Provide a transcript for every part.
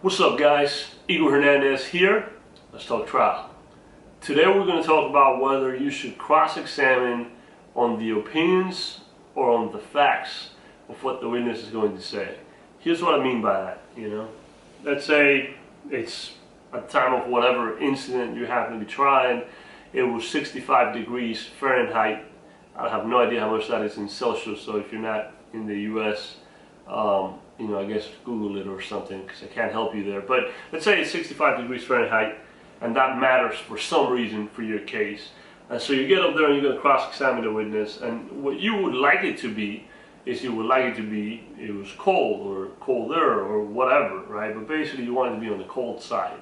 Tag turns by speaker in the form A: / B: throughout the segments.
A: What's up guys, Igor Hernandez here. Let's talk trial. Today we're going to talk about whether you should cross-examine on the opinions or on the facts of what the witness is going to say. Here's what I mean by that, Let's say it's at the time of whatever incident you happen to be trying, it was 65 degrees Fahrenheit. I have no idea how much that is in Celsius, so if you're not in the US, I guess Google it or something because I can't help you there. But let's say it's 65 degrees Fahrenheit and that matters for some reason for your case. And so you get up there and you're going to cross-examine the witness, and what you would like it to be is it was cold or colder or whatever, right? But basically you want it to be on the cold side.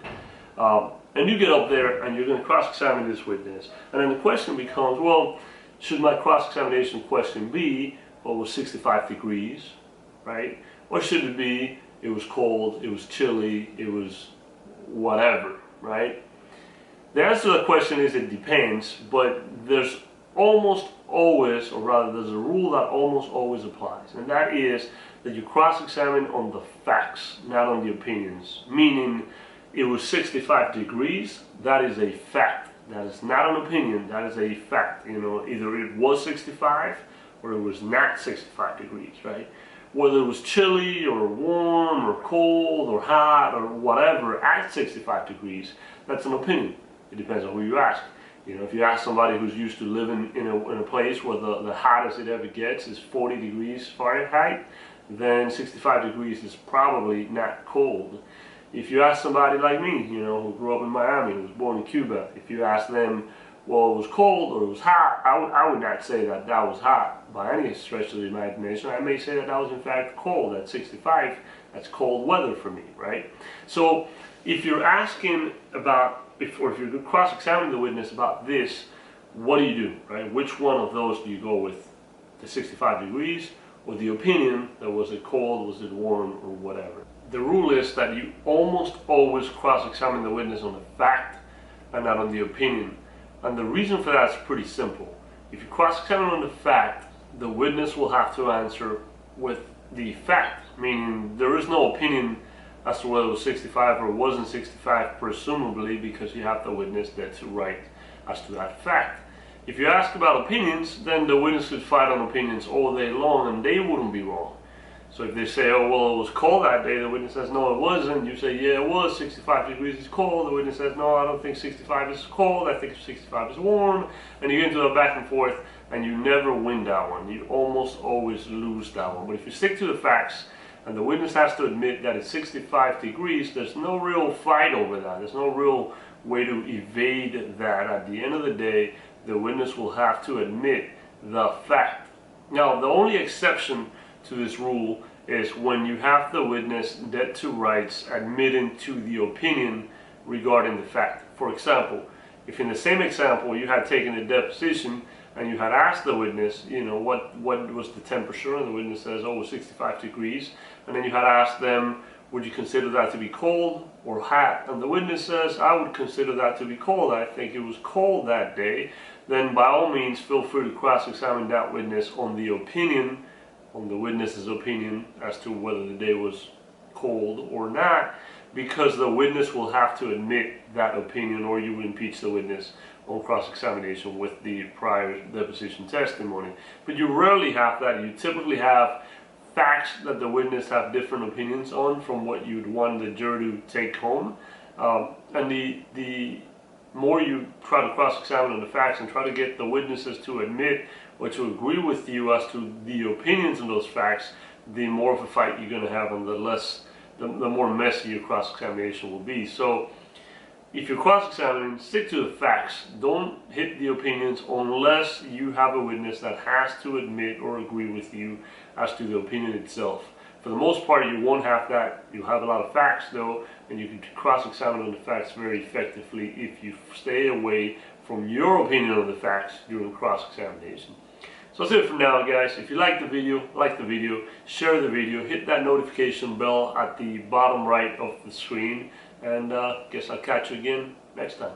A: And you get up there and you're going to cross-examine this witness. And then the question becomes, well, should my cross-examination question be, well, it was 65 degrees, right? Or should it be, it was cold, it was chilly, it was whatever, right? The answer to the question is it depends, but there's almost always, or rather there's a rule that almost always applies, and that is that you cross-examine on the facts, not on the opinions. Meaning, it was 65 degrees, that is a fact. That is not an opinion, that is a fact. Either it was 65 or it was not 65 degrees, right? Whether it was chilly or warm or cold or hot or whatever at 65 degrees, that's an opinion. It depends on who you ask. If you ask somebody who's used to living in a place where the hottest it ever gets is 40 degrees Fahrenheit, then 65 degrees is probably not cold. If you ask somebody like me, who grew up in Miami, who was born in Cuba, if you ask them, well, it was cold or it was hot, I would not say that that was hot by any stretch of the imagination. I may say that that was in fact cold. At 65, that's cold weather for me, right? So if you're asking about, if you're cross-examining the witness about this, what do you do, right? Which one of those do you go with? The 65 degrees or the opinion that was it cold, was it warm, or whatever? The rule is that you almost always cross-examine the witness on the fact and not on the opinion. And the reason for that is pretty simple. If you cross-examine on the fact, the witness will have to answer with the fact, meaning there is no opinion as to whether it was 65 or wasn't 65, presumably because you have the witness dead to right as to that fact. If you ask about opinions, then the witness could fight on opinions all day long and they wouldn't be wrong. So if they say, oh, well, it was cold that day, the witness says, no, it wasn't. You say, yeah, it was, 65 degrees is cold. The witness says, no, I don't think 65 is cold, I think 65 is warm. And you get into a back and forth, and you never win that one. You almost always lose that one. But if you stick to the facts, and the witness has to admit that it's 65 degrees, there's no real fight over that. There's no real way to evade that. At the end of the day, the witness will have to admit the fact. Now, the only exception to this rule is when you have the witness dead to rights admitting to the opinion regarding the fact. For example, if in the same example you had taken a deposition and you had asked the witness, what was the temperature, and the witness says, oh, it was 65 degrees, and then you had asked them, would you consider that to be cold or hot? And the witness says, I would consider that to be cold, I think it was cold that day. Then by all means feel free to cross-examine that witness on the opinion, on the witness's opinion as to whether the day was cold or not, because the witness will have to admit that opinion, or you would impeach the witness on cross-examination with the prior deposition testimony. But you rarely have that. You typically have facts that the witness have different opinions on from what you'd want the jury to take home. And the more you try to cross-examine on the facts and try to get the witnesses to admit or to agree with you as to the opinions of those facts, the more of a fight you're going to have, and the more messy your cross-examination will be. So if you're cross-examining, stick to the facts. Don't hit the opinions unless you have a witness that has to admit or agree with you as to the opinion itself. For the most part, you won't have that. You'll have a lot of facts though, and you can cross-examine on the facts very effectively if you stay away from your opinion on the facts during cross-examination. So that's it for now, guys. If you like the video, share the video, hit that notification bell at the bottom right of the screen, and guess I'll catch you again next time.